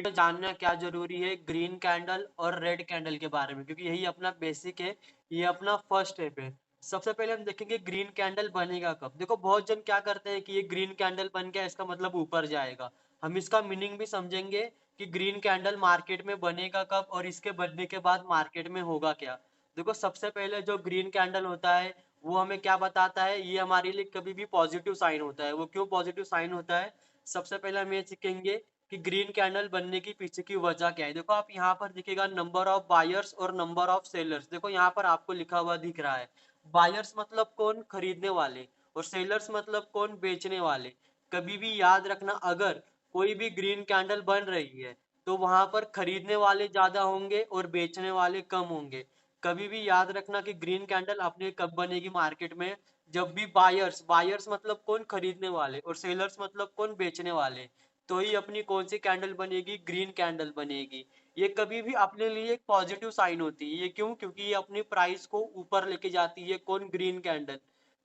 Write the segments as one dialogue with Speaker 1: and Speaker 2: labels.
Speaker 1: तो जानना क्या ज़रूरी है ग्रीन कैंडल और रेड कैंडल के बारे में, क्योंकि यही अपना बेसिक है, ये अपना फर्स्ट स्टेप है। सबसे पहले हम देखेंगे ग्रीन कैंडल बनेगा कब? देखो बहुत जन क्या करते हैं कि ये ग्रीन कैंडल बन गया इसका मतलब ऊपर जाएगा। हम इसका मीनिंग भी समझेंगे कि ग्रीन कैंडल मार्केट में बनेगा कब और इसके बनने के बाद मार्केट में होगा क्या? देखो सबसे पहले जो ग्रीन कैंडल होता है, वो हमें क्या बताता है? ये हमारे लिए कभी भी पॉजिटिव साइन होता है। वो क्यों पॉजिटिव साइन होता है? सबसे पहले हम ये सीखेंगे कि ग्रीन कैंडल बनने की पीछे की वजह क्या है। देखो आप यहाँ पर दिखेगा नंबर ऑफ बायर्स और नंबर ऑफ सेलर्स। देखो यहाँ पर आपको लिखा हुआ दिख रहा है। बायर्स मतलब कौन? खरीदने वाले। और सेलर्स मतलब कौन? बेचने वाले। कभी भी याद रखना, अगर कोई भी ग्रीन कैंडल बन रही है तो वहां पर खरीदने वाले ज्यादा होंगे और बेचने वाले कम होंगे। कभी भी याद रखना कि ग्रीन कैंडल अपने कब बनेगी मार्केट में? जब भी बायर्स, बायर्स मतलब कौन? खरीदने वाले। और सेलर्स मतलब कौन? बेचने वाले। तो ही अपनी कौन सी कैंडल बनेगी? ग्रीन कैंडल बनेगी। ये कभी भी अपने लिए एक पॉजिटिव साइन होती है। ये क्यों? क्योंकि ये अपनी प्राइस को ऊपर लेके जाती है। कौन? Green candle.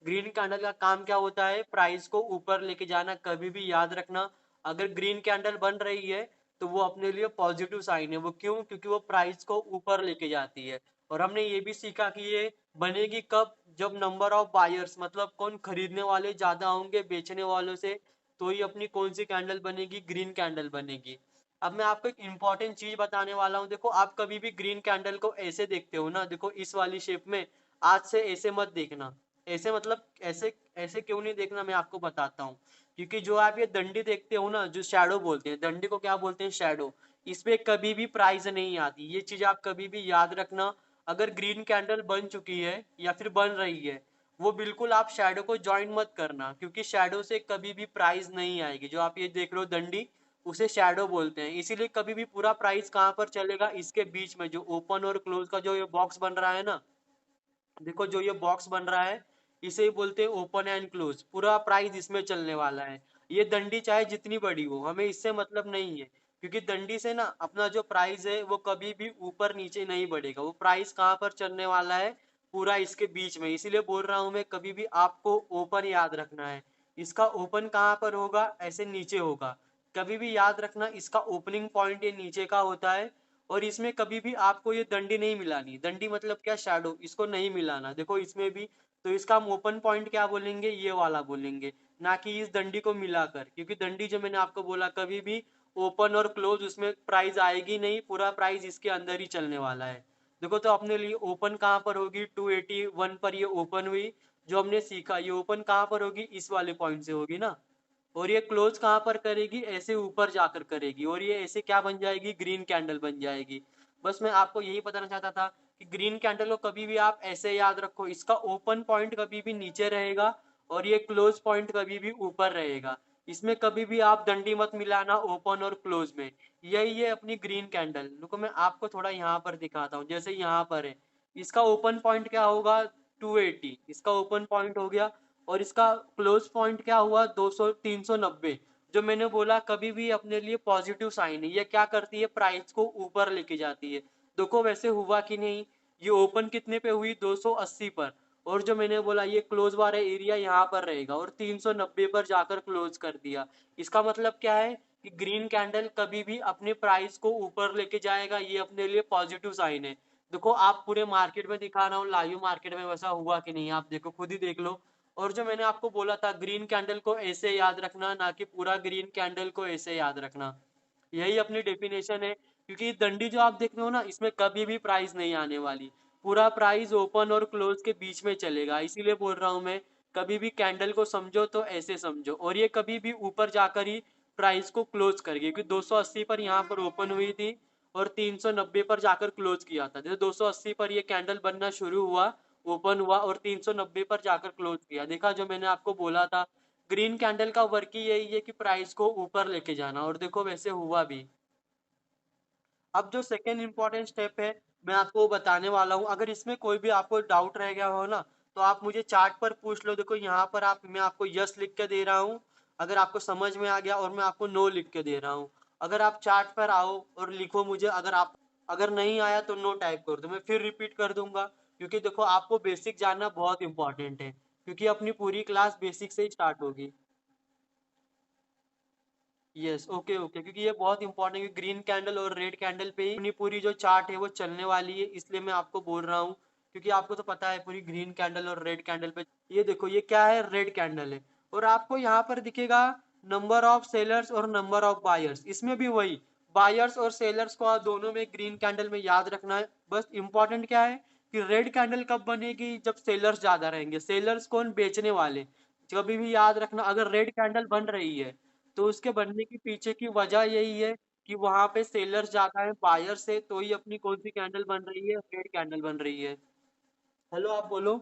Speaker 1: ग्रीन कैंडल का काम क्या होता है? प्राइस को ऊपर लेके जाना। कभी भी याद रखना, अगर ग्रीन कैंडल बन रही है तो वो अपने लिए पॉजिटिव साइन है। वो क्यों? क्योंकि वो प्राइस को ऊपर लेके जाती है। और हमने ये भी सीखा कि ये बनेगी कब? जब नंबर ऑफ बायर्स मतलब कौन? खरीदने वाले ज्यादा होंगे बेचने वालों से, तो ही अपनी कौन सी कैंडल बनेगी? ग्रीन कैंडल बनेगी। अब मैं आपको एक इम्पोर्टेंट चीज बताने वाला हूँ। देखो आप कभी भी ग्रीन कैंडल को ऐसे देखते हो ना, देखो इस वाली शेप में, आज से ऐसे मत देखना। ऐसे मतलब ऐसे ऐसे क्यों नहीं देखना, मैं आपको बताता हूँ। क्योंकि जो आप ये डंडी देखते हो ना, जो शैडो बोलते हैं, डंडी को क्या बोलते हैं? शैडो। इसमें कभी भी प्राइस नहीं आती, ये चीज आप कभी भी याद रखना। अगर ग्रीन कैंडल बन चुकी है या फिर बन रही है, वो बिल्कुल आप शैडो को ज्वाइन मत करना, क्योंकि शैडो से कभी भी प्राइस नहीं आएगी। जो आप ये देख रहे हो डंडी, उसे शैडो बोलते हैं। इसीलिए कभी भी पूरा प्राइस कहाँ पर चलेगा? इसके बीच में जो ओपन और क्लोज का जो ये बॉक्स बन रहा है ना, देखो जो ये बॉक्स बन रहा है, इसे ही बोलते हैं ओपन एंड क्लोज। पूरा प्राइस इसमें चलने वाला है। ये डंडी चाहे जितनी बड़ी हो, हमें इससे मतलब नहीं है। क्योंकि डंडी से ना अपना जो प्राइस है वो कभी भी ऊपर नीचे नहीं बढ़ेगा। वो प्राइस कहाँ पर चलने वाला है? पूरा इसके बीच में। इसीलिए बोल रहा हूँ मैं, कभी भी आपको ओपन याद रखना है। इसका ओपन कहाँ पर होगा? ऐसे नीचे होगा। कभी भी याद रखना, इसका ओपनिंग पॉइंट ये नीचे का होता है। और इसमें कभी भी आपको ये डंडी नहीं मिलानी। डंडी मतलब क्या? शैडो। इसको नहीं मिलाना। देखो इसमें भी, तो इसका हम ओपन पॉइंट क्या बोलेंगे? ये वाला बोलेंगे, ना कि इस डंडी को मिलाकर। क्योंकि डंडी जो मैंने आपको बोला, कभी भी ओपन और क्लोज उसमें प्राइस आएगी नहीं, पूरा प्राइस इसके अंदर ही चलने वाला है। देखो तो अपने लिए ओपन कहाँ पर होगी? 281 पर ये ओपन हुई। जो हमने सीखा, ये ओपन कहाँ पर होगी? इस वाले पॉइंट से होगी ना। और ये क्लोज कहाँ पर करेगी? ऐसे ऊपर जाकर करेगी। और ये ऐसे क्या बन जाएगी? ग्रीन कैंडल बन जाएगी। बस मैं आपको यही बताना चाहता था कि ग्रीन कैंडल को कभी भी आप ऐसे याद रखो, इसका ओपन पॉइंट कभी भी नीचे रहेगा और ये क्लोज पॉइंट कभी भी ऊपर रहेगा। इसमें कभी भी आप डंडी मत मिलाना ओपन और क्लोज में। यही है अपनी ग्रीन कैंडल। रुको मैं आपको थोड़ा यहाँ पर दिखाता हूँ। जैसे यहाँ पर है, इसका ओपन पॉइंट क्या होगा? 280 इसका ओपन पॉइंट हो गया। और इसका क्लोज पॉइंट क्या हुआ? 200, 390। जो मैंने बोला, कभी भी अपने लिए पॉजिटिव साइन है। ये क्या करती है? प्राइस को ऊपर लेके जाती है। देखो वैसे हुआ कि नहीं? ये ओपन कितने पे हुई? 280 पर। और जो मैंने बोला, ये क्लोज वाला एरिया यहाँ पर रहेगा और 390 पर जाकर क्लोज कर दिया। इसका मतलब क्या है? कि ग्रीन कैंडल कभी भी अपने प्राइस को ऊपर लेके जाएगा। ये अपने लिए पॉजिटिव साइन है। देखो आप पूरे मार्केट में दिखा रहा हूँ, लाइव मार्केट में वैसा हुआ कि नहीं, आप देखो, खुद ही देख लो। और जो मैंने आपको बोला था, ग्रीन कैंडल को ऐसे याद रखना, ना कि पूरा ग्रीन कैंडल को ऐसे याद रखना। यही अपनी डेफिनेशन है। क्योंकि डंडी जो आप देख रहे हो ना, इसमें कभी भी प्राइस नहीं आने वाली। पूरा प्राइस ओपन और क्लोज के बीच में चलेगा। इसीलिए बोल रहा हूँ मैं, कभी भी कैंडल को समझो तो ऐसे समझो। और ये कभी भी ऊपर जाकर ही प्राइस को क्लोज करेगी। क्योंकि 280 पर यहाँ पर ओपन हुई थी और 390 पर जाकर क्लोज किया था। जैसे 280 पर ये कैंडल बनना शुरू हुआ, ओपन हुआ और 390 पर जाकर क्लोज किया। देखा जो मैंने आपको बोला था, ग्रीन कैंडल का वर्क ही यही है कि प्राइस को ऊपर लेके जाना। और देखो वैसे हुआ भी। अब जो सेकेंड इंपॉर्टेंट स्टेप है, मैं आपको बताने वाला हूँ। अगर इसमें कोई भी आपको डाउट रह गया हो ना, तो आप मुझे चार्ट पर पूछ लो। देखो यहाँ पर आप, मैं आपको यस लिख के दे रहा हूँ अगर आपको समझ में आ गया, और मैं आपको नो लिख के दे रहा हूँ। अगर आप चार्ट पर आओ और लिखो मुझे, अगर नहीं आया तो नो टाइप कर दो, मैं फिर रिपीट कर दूंगा। क्योंकि देखो आपको बेसिक जानना बहुत इंपॉर्टेंट है, क्योंकि अपनी पूरी क्लास बेसिक से ही स्टार्ट होगी। यस, ओके, ओके, क्योंकि ये बहुत इंपॉर्टेंट है, ग्रीन कैंडल और रेड कैंडल पे ही अपनी पूरी जो चार्ट है वो चलने वाली है, इसलिए मैं आपको बोल रहा हूँ। क्योंकि आपको तो पता है पूरी ग्रीन कैंडल और रेड कैंडल पे। ये देखो ये क्या है, रेड कैंडल है। और आपको यहाँ पर दिखेगा नंबर ऑफ सेलर्स और नंबर ऑफ बायर्स, इसमें भी वही बायर्स और सेलर्स को आप दोनों में ग्रीन कैंडल में याद रखना है। बस इंपॉर्टेंट क्या है कि रेड कैंडल कब बनेगी, जब सेलर्स ज्यादा रहेंगे। सेलर्स कौन, बेचने वाले। कभी भी याद रखना, अगर रेड कैंडल बन रही है तो उसके बनने के पीछे की वजह यही है कि वहां पे सेलर्स ज्यादा है बायर से, तो ही अपनी कौन सी कैंडल बन रही है, रेड कैंडल बन रही है। हेलो, आप बोलो।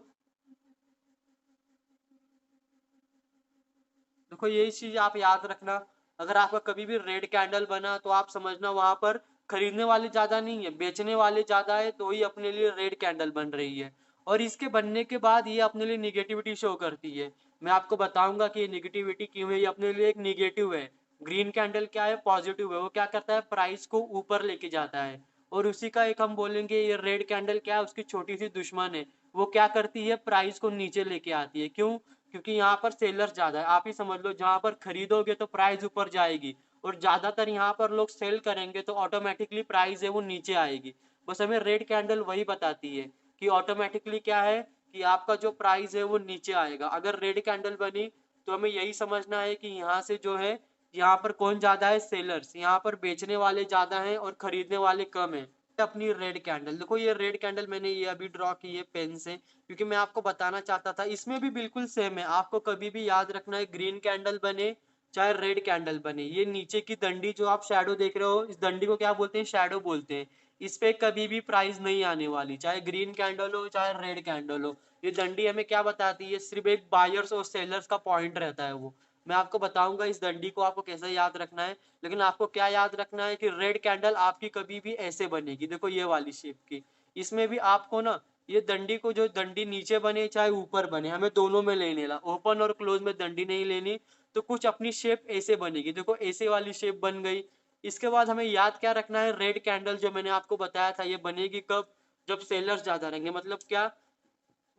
Speaker 1: देखो यही चीज आप याद रखना, अगर आपका कभी भी रेड कैंडल बना तो आप समझना वहां पर खरीदने वाले ज्यादा नहीं है, बेचने वाले ज्यादा है, तो ही अपने लिए रेड कैंडल बन रही है। और इसके बनने के बाद ये अपने लिए निगेटिविटी शो करती है। मैं आपको बताऊंगा कि ये निगेटिविटी क्यों है, ये अपने लिए एक निगेटिव है। ग्रीन कैंडल क्या है, पॉजिटिव है, वो क्या करता है, प्राइस को ऊपर लेके जाता है। और उसी का एक हम बोलेंगे ये रेड कैंडल क्या है, उसकी छोटी सी दुश्मन है। वो क्या करती है, प्राइस को नीचे लेके आती है। क्यों? क्योंकि यहाँ पर सेलर ज्यादा है, आप ही समझ लो, जहां पर खरीदोगे तो प्राइस ऊपर जाएगी, और ज्यादातर यहाँ पर लोग सेल करेंगे तो ऑटोमेटिकली प्राइस है वो नीचे आएगी। बस हमें रेड कैंडल वही बताती है कि ऑटोमेटिकली क्या है कि आपका जो प्राइस है वो नीचे आएगा। अगर रेड कैंडल बनी तो हमें यही समझना है कि यहाँ से जो है, यहाँ पर कौन ज्यादा है, सेलर्स, यहाँ पर बेचने वाले ज्यादा हैं और खरीदने वाले कम है। अपनी रेड कैंडल देखो, ये रेड कैंडल मैंने ये अभी ड्रॉ की है पेन से, क्योंकि मैं आपको बताना चाहता था, इसमें भी बिल्कुल सेम है। आपको कभी भी याद रखना है, ग्रीन कैंडल बने चाहे रेड कैंडल बने, ये नीचे की डंडी जो आप शैडो देख रहे हो, इस डंडी को क्या बोलते हैं, शैडो बोलते हैं। इस पे कभी भी प्राइस नहीं आने वाली, चाहे ग्रीन कैंडल हो चाहे रेड कैंडल हो। ये डंडी हमें क्या बताती है, सिर्फ एक बायर्स और सेलर्स का पॉइंट रहता है वो। मैं आपको बताऊंगा इस डंडी को आपको कैसे याद रखना है। लेकिन आपको क्या याद रखना है कि रेड कैंडल आपकी कभी भी ऐसे बनेगी, देखो ये वाली शेप की। इसमें भी आपको ना, ये डंडी को, जो डंडी नीचे बने चाहे ऊपर बने, हमें दोनों में लेने ला, ओपन और क्लोज में डंडी नहीं लेनी। तो कुछ अपनी शेप ऐसे बनेगी, देखो ऐसे वाली शेप बन गई। इसके बाद हमें याद क्या रखना है, रेड कैंडल जो मैंने आपको बताया था ये बनेगी कब, जब सेलर्स ज्यादा रहेंगे। मतलब क्या,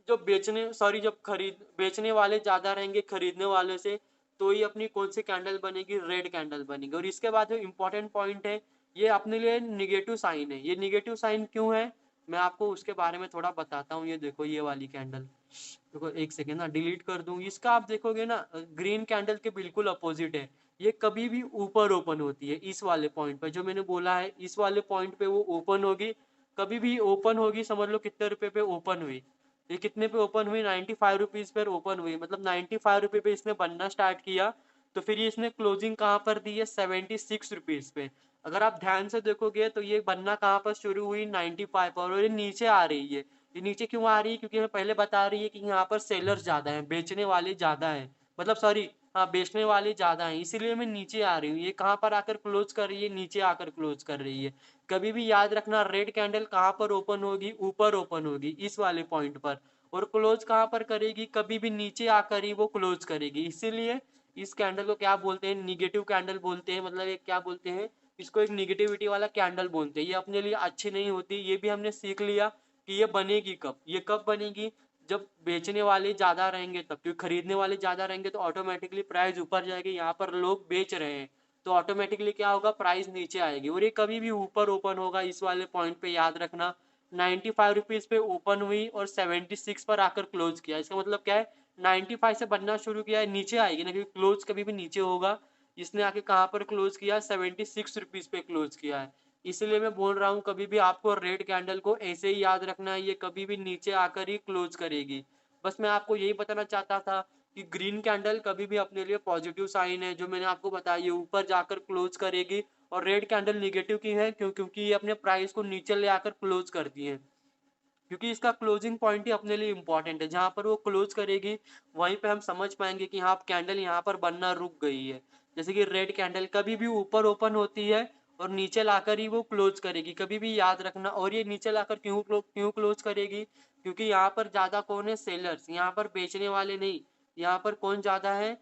Speaker 1: जो बेचने सॉरी जब खरीद बेचने वाले ज्यादा रहेंगे खरीदने वाले से, तो ही अपनी कौन सी कैंडल बनेगी, रेड कैंडल बनेगी। और इसके बाद जो इंपॉर्टेंट पॉइंट है, ये अपने लिए निगेटिव साइन है। ये निगेटिव साइन क्यों है, मैं आपको उसके बारे में थोड़ा बताता हूँ। ये देखो ये वाली कैंडल, देखो एक सेकेंड ना डिलीट कर दूं इसका, आप देखोगे ना ग्रीन कैंडल के बिल्कुल अपोजिट है। ये कभी भी ऊपर ओपन होती है, इस वाले पॉइंट पर जो मैंने बोला है, इस वाले पॉइंट पे वो ओपन होगी। कभी भी ओपन होगी, समझ लो कितने रुपए पे ओपन हुई, ये कितने पे ओपन हुई, 95 रुपीज पर ओपन हुई, मतलब 95 रुपये पे इसने बनना स्टार्ट किया। तो फिर ये इसने क्लोजिंग कहाँ पर दी है, 76 रुपीज पे। अगर आप ध्यान से देखोगे तो ये बनना कहाँ पर शुरू हुई, 95 पर, और ये नीचे आ रही है। ये नीचे क्यों आ रही है, क्योंकि हमें पहले बता रही है कि यहाँ पर सेलर ज्यादा है, बेचने वाले ज्यादा है, मतलब सॉरी, हाँ बेचने वाले ज्यादा हैं, इसीलिए मैं नीचे आ रही हूँ। ये कहाँ पर आकर क्लोज कर रही है, नीचे आकर क्लोज कर रही है। कभी भी याद रखना, रेड कैंडल कहाँ पर ओपन होगी, ऊपर ओपन होगी इस वाले पॉइंट पर। और क्लोज कहाँ पर करेगी, कभी भी नीचे आकर ही वो क्लोज करेगी। इसीलिए इस कैंडल को क्या बोलते हैं, निगेटिव कैंडल बोलते हैं। मतलब एक क्या बोलते हैं, इसको एक निगेटिविटी वाला कैंडल बोलते हैं। ये अपने लिए अच्छी नहीं होती, ये भी हमने सीख लिया कि ये बनेगी कब, ये कब बनेगी, जब बेचने वाले ज्यादा रहेंगे तब। क्योंकि खरीदने वाले ज्यादा रहेंगे तो ऑटोमेटिकली प्राइस ऊपर जाएगी, यहाँ पर लोग बेच रहे हैं तो ऑटोमेटिकली क्या होगा, प्राइस नीचे आएगी। और ये कभी भी ऊपर ओपन होगा, इस वाले पॉइंट पे याद रखना। 95 रुपीज पे ओपन हुई और 76 पर आकर क्लोज किया, इसका मतलब क्या है, 95 से बनना शुरू किया है, नीचे आएगी ना, क्योंकि क्लोज कभी भी नीचे होगा। इसने आके कहाँ पर क्लोज किया, 76 रुपीज पे क्लोज किया है। इसलिए मैं बोल रहा हूँ, कभी भी आपको रेड कैंडल को ऐसे ही याद रखना है, ये कभी भी नीचे आकर ही क्लोज करेगी। बस मैं आपको यही बताना चाहता था कि ग्रीन कैंडल कभी भी अपने लिए पॉजिटिव साइन है, जो मैंने आपको बताया, ये ऊपर जाकर क्लोज करेगी। और रेड कैंडल निगेटिव की है, क्योंकि ये अपने प्राइस को नीचे ले आकर क्लोज करती है। क्योंकि इसका क्लोजिंग पॉइंट ही अपने लिए इंपॉर्टेंट है, जहां पर वो क्लोज करेगी वहीं पे हम समझ पाएंगे कि हाँ कैंडल यहाँ पर बनना रुक गई है। जैसे कि रेड कैंडल कभी भी ऊपर ओपन होती है और नीचे लाकर ही वो क्लोज करेगी, कभी भी याद रखना। और ये नीचे लाकर क्यों क्लोज करेगी, क्योंकि यहाँ पर ज्यादा कौन है, सेलर्स, यहाँ पर बेचने वाले नहीं। यहाँ पर कौन ज्यादा है,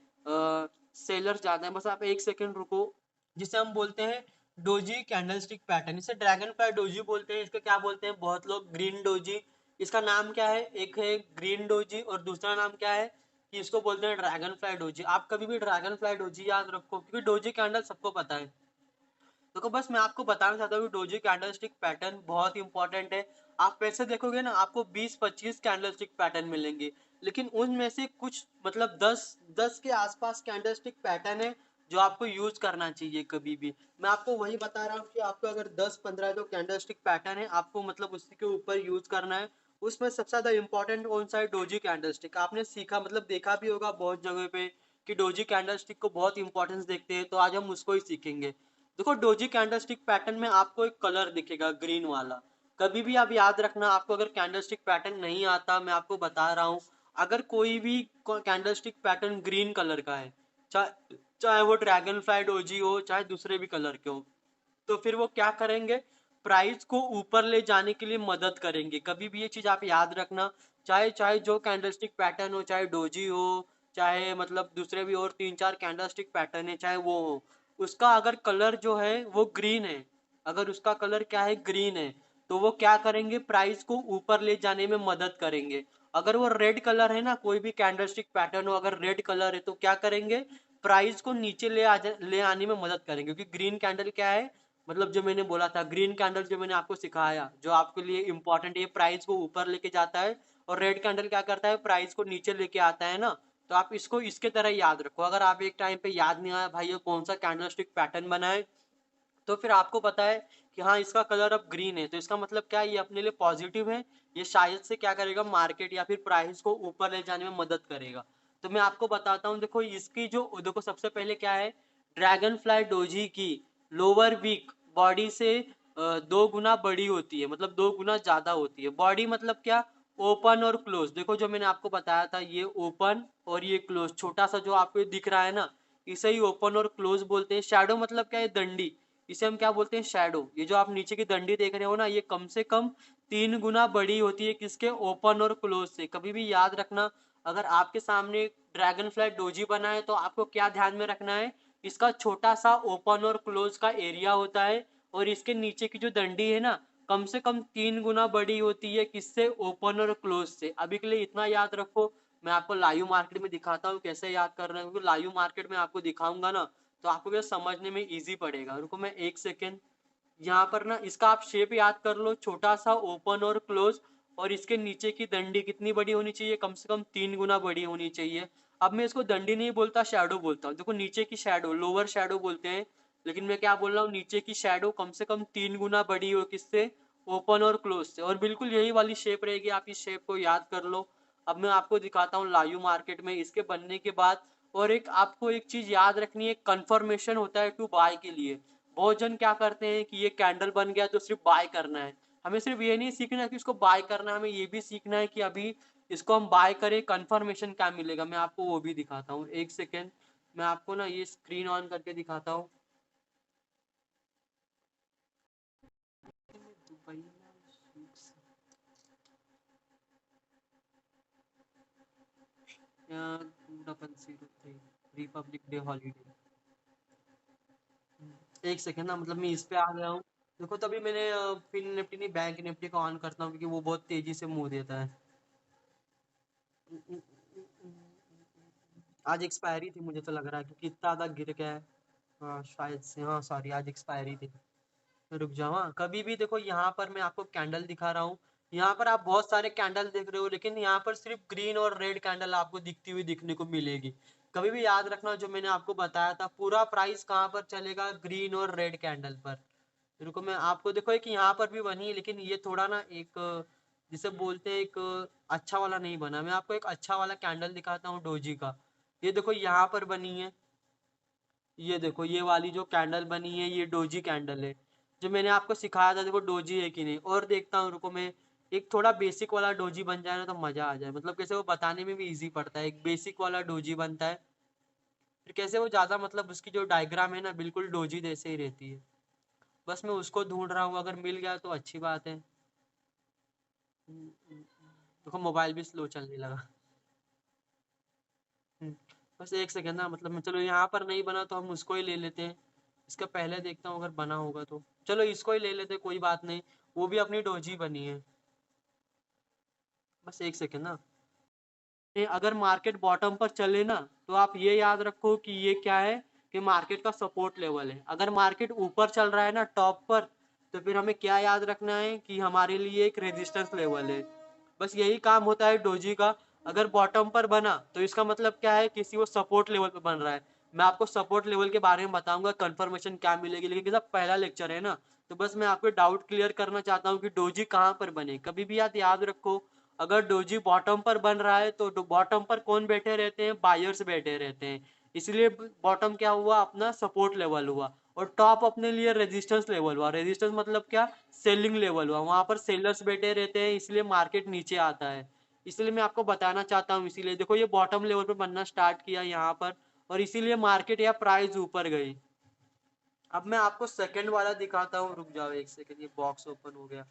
Speaker 1: सेलर्स ज्यादा है। बस आप एक सेकेंड रुको। जिसे हम बोलते हैं डोजी कैंडलस्टिक पैटर्न, इसे ड्रैगन फ्लाई डोजी बोलते हैं, इसको क्या बोलते हैं बहुत लोग, ग्रीन डोजी। इसका नाम क्या है, एक है ग्रीन डोजी और दूसरा नाम क्या है, कि इसको बोलते हैं ड्रैगन फ्लाई डोजी। आप कभी भी ड्रैगन फ्लाई डोजी याद रखो, क्योंकि डोजी कैंडल सबको पता है। देखो बस मैं आपको बताना चाहता हूँ कि डोजी कैंडलस्टिक पैटर्न बहुत इंपॉर्टेंट है। आप पैसे देखोगे ना, आपको 20-25 कैंडलस्टिक पैटर्न मिलेंगे, लेकिन उनमें से कुछ मतलब 10 के आसपास कैंडलस्टिक पैटर्न है जो आपको यूज करना चाहिए कभी भी। मैं आपको वही बता रहा हूँ कि आपको अगर 10-15 जो कैंडलस्टिक पैटर्न है आपको मतलब उसी के ऊपर यूज करना है। उसमें सबसे ज्यादा इंपॉर्टेंट कौन सा है? Doji candlestick. आपने सीखा मतलब देखा भी होगा बहुत जगह पे कि डोजी कैंडलस्टिक को बहुत इंपॉर्टेंस देखते हैं, तो आज हम उसको ही सीखेंगे। देखो डोजी कैंडलस्टिक पैटर्न में आपको एक कलर दिखेगा ग्रीन वाला। कभी भी आप याद रखना, आपको अगर कैंडलस्टिक पैटर्न नहीं आता, मैं आपको बता रहा हूँ, अगर कोई भी कैंडलस्टिक पैटर्न ग्रीन कलर का है, चाहे चाहे वो ड्रैगन फ्लाई डोजी हो, चाहे दूसरे भी कलर के हो, तो फिर वो क्या करेंगे? प्राइस को ऊपर ले जाने के लिए मदद करेंगे। कभी भी ये चीज आप याद रखना, चाहे चाहे जो कैंडलस्टिक पैटर्न हो, चाहे डोजी हो, चाहे मतलब दूसरे भी और 3-4 कैंडलस्टिक पैटर्न है, चाहे वो हो, उसका अगर कलर जो है वो ग्रीन है, अगर उसका कलर क्या है? ग्रीन है, तो वो क्या करेंगे? प्राइस को ऊपर ले जाने में मदद करेंगे। अगर वो रेड कलर है ना, कोई भी कैंडलस्टिक पैटर्न हो अगर रेड कलर है, तो क्या करेंगे? प्राइस को नीचे ले आने में मदद करेंगे। क्योंकि ग्रीन कैंडल क्या है, मतलब जो मैंने बोला था, ग्रीन कैंडल जो मैंने आपको सिखाया जो आपके लिए इंपॉर्टेंट है, प्राइस को ऊपर लेके जाता है, और रेड कैंडल क्या करता है? प्राइस को नीचे लेके आता है ना। तो आप इसको इसके तरह याद रखो। अगर आप एक टाइम पे याद नहीं आया भाई ये कौन सा कैंडलस्टिक पैटर्न बना है, तो फिर आपको पता है कि हाँ इसका कलर अब ग्रीन है, तो इसका मतलब क्या है? ये अपने लिए पॉजिटिव है, ये शायद से क्या करेगा? मार्केट या फिर प्राइस को ऊपर ले जाने में मदद करेगा। तो मैं आपको बताता हूँ, देखो इसकी जो देखो सबसे पहले क्या है, ड्रैगन फ्लाई डोजी की लोअर वीक बॉडी से 2 गुना बड़ी होती है, मतलब 2 गुना ज्यादा होती है। बॉडी मतलब क्या? ओपन और क्लोज। देखो जो मैंने आपको बताया था, ये ओपन और ये क्लोज, छोटा सा जो आपको दिख रहा है ना, इसे ही ओपन और क्लोज बोलते हैं। शैडो मतलब क्या है? दंडी, इसे हम क्या बोलते हैं? शैडो। ये जो आप नीचे की दंडी देख रहे हो ना, ये कम से कम 3 गुना बड़ी होती है किसके? ओपन और क्लोज से। कभी भी याद रखना, अगर आपके सामने ड्रैगन फ्लाई डोजी बना है तो आपको क्या ध्यान में रखना है? इसका छोटा सा ओपन और क्लोज का एरिया होता है, और इसके नीचे की जो दंडी है ना, कम से कम 3 गुना बड़ी होती है किससे? ओपन और क्लोज से। अभी के लिए इतना याद रखो। मैं आपको लाइव मार्केट में दिखाता हूँ कैसे याद कर रहे हैं, क्योंकि लाइव मार्केट में आपको दिखाऊंगा ना, तो आपको क्या समझने में इजी पड़ेगा। रुको मैं एक सेकेंड, यहाँ पर ना इसका आप शेप याद कर लो, छोटा सा ओपन और क्लोज, और इसके नीचे की दंडी कितनी बड़ी होनी चाहिए? कम से कम 3 गुना बड़ी होनी चाहिए। अब मैं इसको दंडी नहीं बोलता, शैडो बोलता हूँ। देखो नीचे की शैडो, लोअर शैडो बोलते हैं, लेकिन मैं क्या बोल रहा हूँ? नीचे की शैडो कम से कम 3 गुना बड़ी हो किससे? ओपन और क्लोज से। और बिल्कुल यही वाली शेप रहेगी, आप इस शेप को याद कर लो। अब मैं आपको दिखाता हूँ लाइव मार्केट में इसके बनने के बाद। और एक आपको एक चीज याद रखनी है, कंफर्मेशन होता है टू बाय के लिए। बहुत जन क्या करते हैं कि ये कैंडल बन गया तो सिर्फ बाय करना है। हमें सिर्फ ये नहीं सीखना है कि इसको बाय करना है, हमें ये भी सीखना है कि अभी इसको हम बाय करें, कंफर्मेशन क्या मिलेगा। मैं आपको वो भी दिखाता हूँ, एक सेकेंड। मैं आपको ना ये स्क्रीन ऑन करके दिखाता हूँ। Republic day holiday. एक सेकेंड ना, मतलब मैं इस पे आ गया हूँ। देखो तभी मैंने फिन निफ्टी नहीं, बैंक निफ्टी को ऑन करता हूँ, क्योंकि वो बहुत तेजी से मुंह देता है। आज एक्सपायरी थी मुझे तो लग रहा है, क्योंकि इतना ज्यादा गिर गया है। हाँ शायद से, हाँ सॉरी, आज एक्सपायरी थी। रुक जाओ। हाँ कभी भी देखो, यहाँ पर मैं आपको कैंडल दिखा रहा हूँ, यहाँ पर आप बहुत सारे कैंडल देख रहे हो, लेकिन यहाँ पर सिर्फ ग्रीन और रेड कैंडल आपको दिखती हुई दिखने को मिलेगी। कभी भी याद रखना जो मैंने आपको बताया था, पूरा प्राइस कहाँ पर चलेगा? ग्रीन और रेड कैंडल पर। रुको मैं आपको, देखो एक यहाँ पर भी बनी है, लेकिन ये थोड़ा ना एक जिसे बोलते हैं एक अच्छा वाला नहीं बना। मैं आपको एक अच्छा वाला कैंडल दिखाता हूँ डोजी का। ये देखो यहाँ पर बनी है, ये देखो ये वाली जो कैंडल बनी है ये डोजी कैंडल है। जो मैंने आपको सिखाया था, देखो डोजी है कि नहीं। और देखता हूँ, रुको मैं एक थोड़ा बेसिक वाला डोजी बन जाए ना तो मजा आ जाए, मतलब कैसे वो बताने में भी इजी पड़ता है। एक बेसिक वाला डोजी बनता है, फिर कैसे वो ज्यादा मतलब उसकी जो डायग्राम है ना बिल्कुल डोजी जैसे ही रहती है। बस मैं उसको ढूंढ रहा हूँ, अगर मिल गया तो अच्छी बात है। देखो मोबाइल भी स्लो चलने लगा। हम्म, बस एक सेकेंड ना, मतलब मैं चलो यहाँ पर नहीं बना तो हम उसको ही ले लेते हैं। इसका पहले देखता हूँ अगर बना होगा तो, चलो इसको ही ले लेते हैं, कोई बात नहीं। वो भी अपनी डोजी बनी है। बस एक सेकेंड ना। अगर मार्केट बॉटम पर चले ना, तो आप ये याद रखो कि ये क्या है, कि मार्केट का सपोर्ट लेवल है। अगर मार्केट ऊपर चल रहा है ना टॉप पर, तो फिर हमें क्या याद रखना है कि हमारे लिए एक रेजिस्टेंस लेवल है। बस यही काम होता है डोजी का। अगर बॉटम पर बना तो इसका मतलब क्या है, किसी वो सपोर्ट लेवल पे बन रहा है। मैं आपको सपोर्ट लेवल के बारे में बताऊंगा, कंफर्मेशन क्या मिलेगी, लेकिन जब पहला लेक्चर है ना, तो बस मैं आपको डाउट क्लियर करना चाहता हूँ कि डोजी कहाँ पर बने। कभी भी याद रखो, अगर डोजी बॉटम पर बन रहा है तो बॉटम पर कौन बैठे रहते हैं, बायर्स बैठे रहते हैं। इसलिए बॉटम क्या हुआ, अपना सपोर्ट लेवल हुआ। और टॉप अपने लिए रेजिस्टेंस लेवल हुआ। रेजिस्टेंस मतलब क्या, सेलिंग लेवल हुआ। वहां पर सेलर्स बैठे रहते हैं, इसलिए मार्केट नीचे आता है। इसलिए मैं आपको बताना चाहता हूँ, इसीलिए देखो ये बॉटम लेवल पर बनना स्टार्ट किया यहाँ पर, और इसीलिए मार्केट या प्राइस ऊपर गई। अब मैं आपको सेकंड वाला दिखाता हूँ, रुक जाओ एक सेकंड, ये बॉक्स ओपन हो गया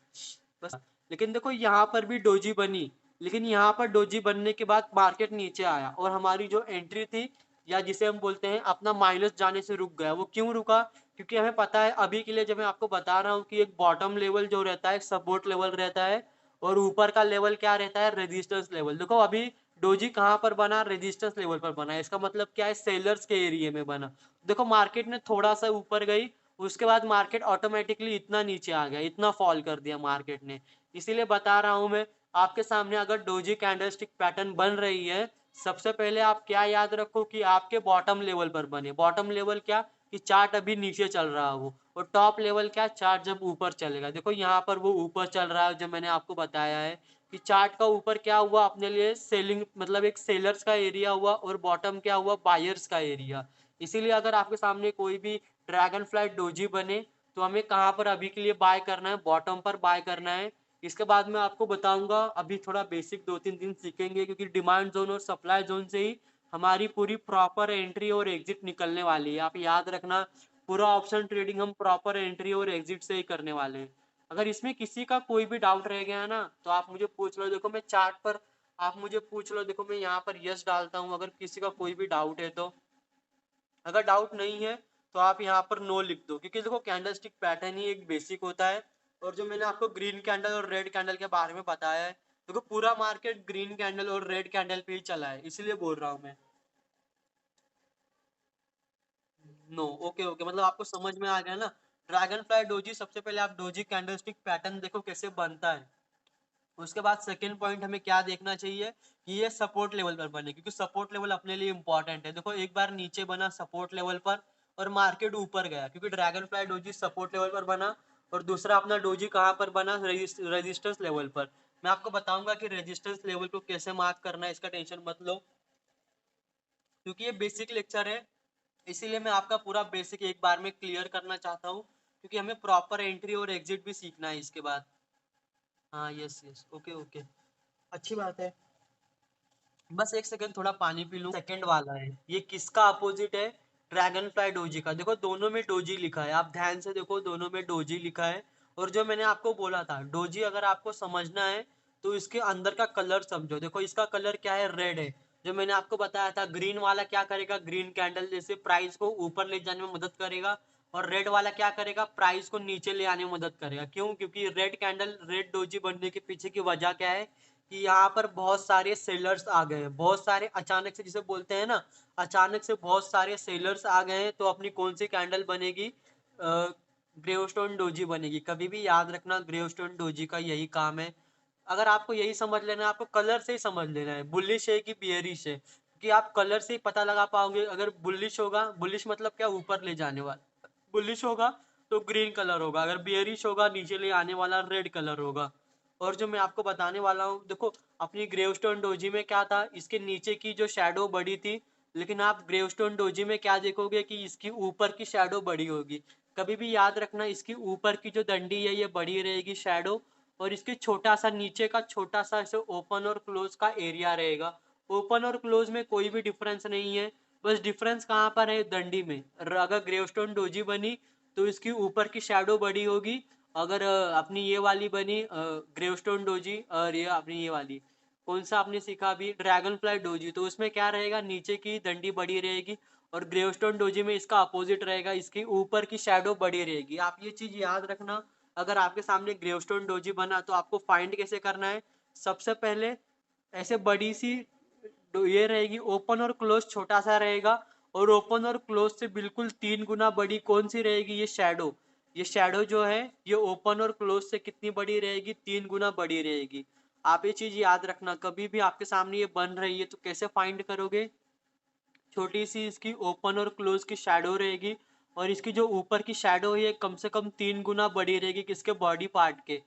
Speaker 1: बस। लेकिन देखो यहाँ पर भी डोजी बनी, लेकिन यहाँ पर डोजी बनने के बाद मार्केट नीचे आया, और हमारी जो एंट्री थी, या जिसे हम बोलते हैं अपना माइनस जाने से रुक गया। वो क्यों रुका, क्योंकि हमें पता है अभी के लिए, जब मैं आपको बता रहा हूँ कि एक बॉटम लेवल जो रहता है सपोर्ट लेवल रहता है, और ऊपर का लेवल क्या रहता है, रेजिस्टेंस लेवल। देखो अभी डोजी कहाँ पर बना, रेजिस्टेंस लेवल पर बना। इसका मतलब क्या है, सेलर्स के एरिया में बना। देखो मार्केट ने थोड़ा सा ऊपर गई, उसके बाद मार्केट ऑटोमेटिकली इतना नीचे आ गया, इतना फॉल कर दिया मार्केट ने। इसीलिए बता रहा हूं मैं आपके सामने, अगर डोजी कैंडलस्टिक पैटर्न बन रही है, सबसे पहले आप क्या याद रखो कि आपके बॉटम लेवल पर बने। बॉटम लेवल क्या, कि चार्ट अभी नीचे चल रहा हो, और टॉप लेवल क्या, चार्ट जब ऊपर चलेगा। देखो यहाँ पर वो ऊपर चल रहा है, जो मैंने आपको बताया है कि चार्ट का ऊपर क्या हुआ, अपने लिए सेलिंग मतलब एक सेलर्स का एरिया हुआ, और बॉटम क्या हुआ, बायर्स का एरिया। इसीलिए अगर आपके सामने कोई भी ड्रैगन फ्लाई डोजी बने, तो हमें कहाँ पर अभी के लिए बाय करना है, बॉटम पर बाय करना है। इसके बाद मैं आपको बताऊंगा, अभी थोड़ा बेसिक 2-3 दिन सीखेंगे, क्योंकि डिमांड जोन और सप्लाई जोन से ही हमारी पूरी प्रॉपर एंट्री और एग्जिट निकलने वाली है। आप याद रखना, पूरा ऑप्शन ट्रेडिंग हम प्रॉपर एंट्री और एग्जिट से ही करने वाले हैं। अगर इसमें किसी का कोई भी डाउट रह गया है ना, तो आप मुझे पूछ लो। देखो मैं चार्ट पर, आप मुझे पूछ लो। देखो मैं यहाँ पर यस डालता हूँ, अगर किसी का कोई भी डाउट है तो। अगर डाउट नहीं है तो आप यहाँ पर नो लिख दो, क्योंकि देखो कैंडलस्टिक पैटर्न ही एक बेसिक होता है। और जो मैंने आपको ग्रीन कैंडल और रेड कैंडल के बारे में बताया है, देखो पूरा मार्केट ग्रीन कैंडल और रेड कैंडल पे ही चला है, इसलिए बोल रहा हूँ मैं। नो, ओके ओके, मतलब आपको समझ में आ गया ना। ड्रैगन फ्लाई डोजी, सबसे पहले आप डोजी कैंडलस्टिक पैटर्न देखो कैसे बनता है। उसके बाद सेकंड पॉइंट हमें क्या देखना चाहिए, कि ये सपोर्ट लेवल पर बने, क्योंकि सपोर्ट लेवल अपने लिए इंपॉर्टेंट है। देखो एक बार नीचे बना सपोर्ट लेवल पर, और मार्केट ऊपर गया, क्योंकि dragon fly doji support level पर बना। और दूसरा अपना डोजी कहाँ पर बना, रेजिस्टेंस लेवल पर। मैं आपको बताऊंगा कि रेजिस्टेंस लेवल को कैसे मार्क करना है, इसका टेंशन मत लो, क्योंकि ये बेसिक लेक्चर है। इसीलिए मैं आपका पूरा बेसिक एक बार में क्लियर करना चाहता हूँ, क्योंकि हमें प्रॉपर एंट्री और एग्जिट भी सीखना है इसके बाद। हाँ, यस यस, ओके ओके, अच्छी बात है। बस एक सेकंड, थोड़ा पानी पी लूं। सेकंड वाला है, ये किसका अपोजिट है, ड्रैगन फ्लाई डोजी का। देखो दोनों में डोजी लिखा है, आप ध्यान से देखो, दोनों में डोजी लिखा है। और जो मैंने आपको बोला था, डोजी अगर आपको समझना है तो इसके अंदर का कलर समझो। देखो इसका कलर क्या है, रेड है। जो मैंने आपको बताया था, ग्रीन वाला क्या करेगा, ग्रीन कैंडल जैसे प्राइस को ऊपर ले जाने में मदद करेगा। और रेड वाला क्या करेगा, प्राइस को नीचे ले आने में मदद करेगा। क्यों, क्योंकि रेड कैंडल, रेड डोजी बनने के पीछे की वजह क्या है, कि यहाँ पर बहुत सारे सेलर्स आ गए हैं, बहुत सारे अचानक से, जिसे बोलते हैं ना, अचानक से बहुत सारे सेलर्स आ गए हैं, तो अपनी कौन सी कैंडल बनेगी, ग्रेवस्टोन डोजी बनेगी। कभी भी याद रखना, ग्रेवस्टोन डोजी का यही काम है। अगर आपको यही समझ लेना है, आपको कलर से ही समझ लेना है, बुलिश है कि बियरिश है, कि आप कलर से ही पता लगा पाओगे। अगर बुलिश होगा, बुलिश मतलब क्या, ऊपर ले जाने वाला, बुलिश होगा तो ग्रीन कलर होगा, अगर बियरिश होगा नीचे ले आने वाला रेड कलर होगा। और जो मैं आपको बताने वाला हूँ, देखो अपनी ग्रेवस्टोन डोजी में क्या था, इसके नीचे की जो शैडो बड़ी थी, लेकिन आप ग्रेवस्टोन डोजी में क्या देखोगे, कि इसकी ऊपर की शैडो बड़ी होगी। कभी भी याद रखना, इसकी ऊपर की जो डंडी है ये बड़ी रहेगी शैडो, और इसके छोटा सा नीचे का छोटा सा ऐसे ओपन और क्लोज का एरिया रहेगा। ओपन और क्लोज में कोई भी डिफरेंस नहीं है, बस डिफरेंस कहाँ पर है, डंडी में। अगर ग्रेवस्टोन डोजी बनी तो इसकी ऊपर की शैडो बड़ी होगी। अगर अपनी ये वाली बनी ग्रेवस्टोन डोजी, और ये अपनी ये वाली, कौन सा आपने सीखा अभी, ड्रैगन फ्लाई डोजी, तो उसमें क्या रहेगा, नीचे की डंडी बड़ी रहेगी। और ग्रेवस्टोन डोजी में इसका अपोजिट रहेगा, इसकी ऊपर की शैडो बड़ी रहेगी। आप ये चीज याद रखना। अगर आपके सामने ग्रेवस्टोन डोजी बना तो आपको फाइंड कैसे करना है, सबसे पहले ऐसे बड़ी सी ये रहेगी ओपन और क्लोज छोटा सा रहेगा, और ओपन और क्लोज से बिल्कुल 3 गुना बड़ी कौन सी रहेगी, ये शैडो। ये शैडो जो है ये ओपन और क्लोज से कितनी बड़ी रहेगी, 3 गुना बड़ी रहेगी। आप ये चीज याद रखना, कभी भी आपके सामने ये बन रही है तो कैसे फाइंड करोगे, छोटी सी इसकी ओपन और क्लोज की शैडो रहेगी, और इसकी जो ऊपर की शैडो है ये कम से कम 3 गुना बड़ी रहेगी किसके, बॉडी पार्ट के।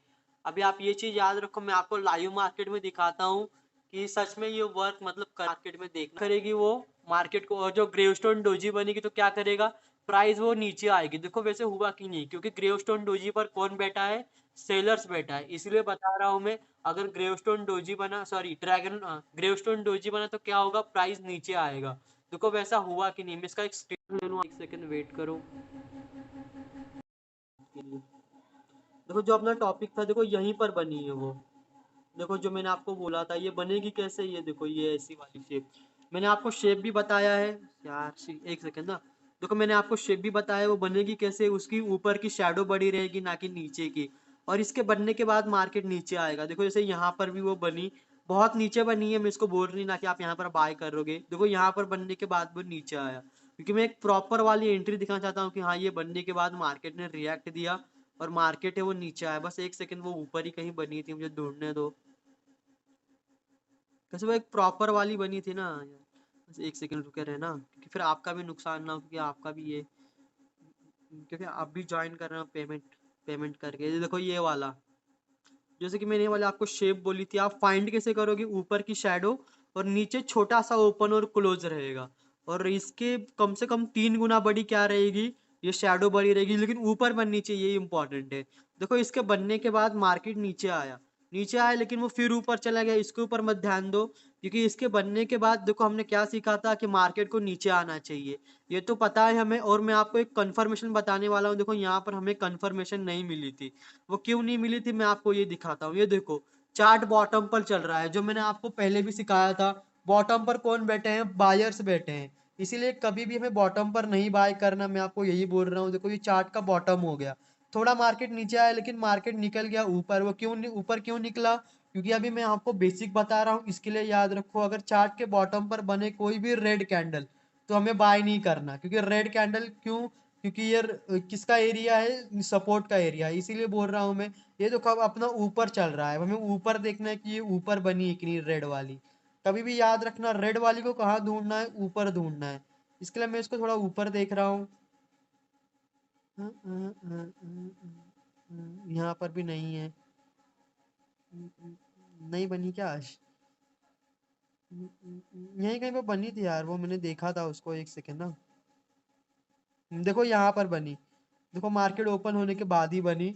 Speaker 1: अभी आप ये चीज याद रखो, मैं आपको लाइव मार्केट में दिखाता हूँ कि सच में ये वर्क मतलब मार्केट में देखना करेगी वो मार्केट को। और जो ग्रेवस्टोन डोजी बनेगी तो क्या करेगा, प्राइस वो नीचे आएगी। देखो वैसे हुआ कि नहीं, क्योंकि ग्रेवस्टोन डोजी पर कौन बैठा है, सेलर्स बैठा है, इसलिए बता रहा हूँ मैं। अगर ग्रेवस्टोन डोजी बना, सॉरी ड्रैगन ग्रेवस्टोन डोजी बना तो क्या होगा, प्राइस नीचे आएगा। देखो वैसा हुआ कि नहीं, मैं इसका एक स्क्रीन ले लूँ, एक सेकंड वेट करो। देखो जो अपना टॉपिक था, देखो यहीं पर बनी है वो। देखो जो मैंने आपको बोला था ये बनेगी कैसे, ये देखो ये ऐसी वाली शेप। मैंने आपको शेप भी बताया है यार, एक सेकंड ना। देखो मैंने आपको शेप भी बताया है, वो बनेगी कैसे, उसकी ऊपर की शैडो बड़ी रहेगी ना कि नीचे की। और इसके बनने के बाद मार्केट नीचे आएगा। देखो जैसे यहाँ पर भी वो बनी, बहुत नीचे बनी है, मैं इसको बोल रही ना कि आप यहाँ पर बाय करोगे। देखो यहाँ पर बनने के बाद वो नीचे आया, क्योंकि मैं एक प्रॉपर वाली एंट्री दिखाना चाहता हूँ कि हाँ ये बनने के बाद मार्केट ने रिएक्ट दिया और मार्केट है वो नीचे आया। बस एक सेकंड, वो ऊपर ही कहीं बनी थी, मुझे ढूंढने दो। कैसे वो एक प्रॉपर वाली बनी थी ना यार। बस एक सेकंड रुके रहना, क्योंकि फिर आपका भी नुकसान ना हो, क्योंकि आपका भी ये, क्योंकि आप भी ज्वाइन कर रहे हो पेमेंट पेमेंट करके। ये देखो ये वाला, जैसे कि मैंने ये वाला आपको शेप बोली थी, आप फाइंड कैसे करोगे, ऊपर की शैडो और नीचे छोटा सा ओपन और क्लोज रहेगा। और इसके कम से कम 3 गुना बड़ी क्या रहेगी, ये शैडो बड़ी रहेगी, लेकिन ऊपर बननी चाहिए, ये इंपॉर्टेंट है। देखो इसके बनने के बाद मार्केट नीचे आया, नीचे आया लेकिन वो फिर ऊपर चला गया, इसके ऊपर मत ध्यान दो। क्योंकि इसके बनने के बाद देखो हमने क्या सीखा था कि मार्केट को नीचे आना चाहिए, ये तो पता है हमें। और मैं आपको एक कंफर्मेशन बताने वाला हूँ। देखो यहाँ पर हमें कंफर्मेशन नहीं मिली थी, वो क्यों नहीं मिली थी मैं आपको ये दिखाता हूँ। ये देखो चार्ट बॉटम पर चल रहा है, जो मैंने आपको पहले भी सिखाया था। बॉटम पर कौन बैठे हैं, बायर्स बैठे हैं, इसीलिए कभी भी हमें बॉटम पर नहीं बाय करना, मैं आपको यही बोल रहा हूँ। देखो ये चार्ट का बॉटम हो गया, थोड़ा मार्केट नीचे आया लेकिन मार्केट निकल गया ऊपर। वो क्यों ऊपर क्यों निकला, क्योंकि अभी मैं आपको बेसिक बता रहा हूँ, इसके लिए याद रखो। अगर चार्ट के बॉटम पर बने कोई भी रेड कैंडल तो हमें बाय नहीं करना, क्योंकि रेड कैंडल क्यों, क्योंकि ये किसका एरिया है, सपोर्ट का एरिया है, इसीलिए बोल रहा हूँ मैं। ये तो कब अपना ऊपर चल रहा है, हमें ऊपर देखना है कि ये ऊपर बनी है कि नहीं रेड वाली। कभी भी याद रखना, रेड वाली को कहाँ ढूंढना है, ऊपर ढूंढना है। इसके लिए मैं इसको थोड़ा ऊपर देख रहा हूँ। यहाँ पर भी नहीं है, नहीं बनी क्या आज, यहीं कहीं पे बनी थी यार, वो मैंने देखा था उसको, एक सेकेंड ना। देखो यहाँ पर बनी, देखो मार्केट ओपन होने के बाद ही बनी।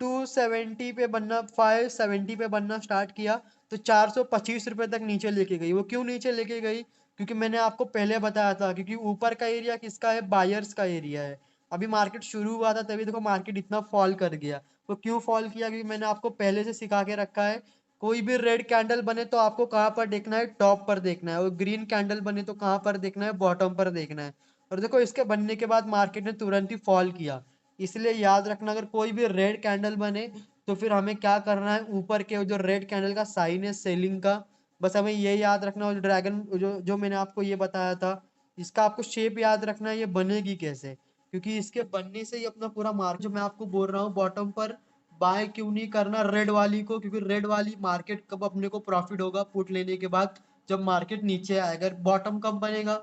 Speaker 1: 270 पे बनना, 570 पे बनना स्टार्ट किया, तो 425 रुपए तक नीचे लेके गई। वो क्यों नीचे लेके गई, क्योंकि मैंने आपको पहले बताया था, क्योंकि ऊपर का एरिया किसका है, बायर्स का एरिया है। अभी मार्केट शुरू हुआ था तभी देखो मार्केट इतना फॉल कर गया। वो क्यों फॉल किया, क्योंकि मैंने आपको पहले से सिखा के रखा है, कोई भी रेड कैंडल बने तो आपको कहाँ पर देखना है, टॉप पर देखना है। और ग्रीन कैंडल बने तो कहाँ पर देखना है, बॉटम पर देखना है। और देखो इसके बनने के बाद मार्केट ने तुरंत ही फॉल किया। इसलिए याद रखना, अगर कोई भी रेड कैंडल बने तो फिर हमें क्या करना है, ऊपर के जो रेड कैंडल का साइन है सेलिंग का, बस हमें ये याद रखना। और ड्रैगन जो मैंने आपको ये बताया था, इसका आपको शेप याद रखना है, ये बनेगी कैसे, क्योंकि इसके बनने से ही अपना पूरा मार्केट, जो मैं आपको बोल रहा हूँ बॉटम पर बाय क्यों नहीं करना रेड वाली को, क्योंकि रेड वाली मार्केट कब अपने को प्रॉफिट होगा पुट लेने के बाद, जब मार्केट नीचे आए। अगर बॉटम कब बनेगा,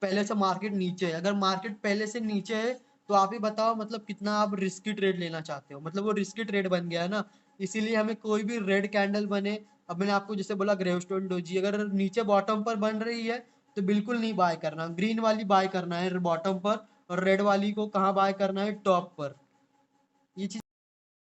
Speaker 1: पहले से मार्केट नीचे है। अगर मार्केट पहले से नीचे है तो आप ही बताओ मतलब कितना आप रिस्की ट्रेड लेना चाहते हो, मतलब वो रिस्की ट्रेड बन गया है ना। इसीलिए हमें कोई भी रेड कैंडल बने, अब मैंने आपको जैसे बोला ग्रेवस्टोन डोजी, अगर नीचे बॉटम पर बन रही है तो बिल्कुल नहीं बाय करना, ग्रीन वाली बाय करना है बॉटम पर, और रेड वाली को कहाँ बाय करना है, टॉप पर।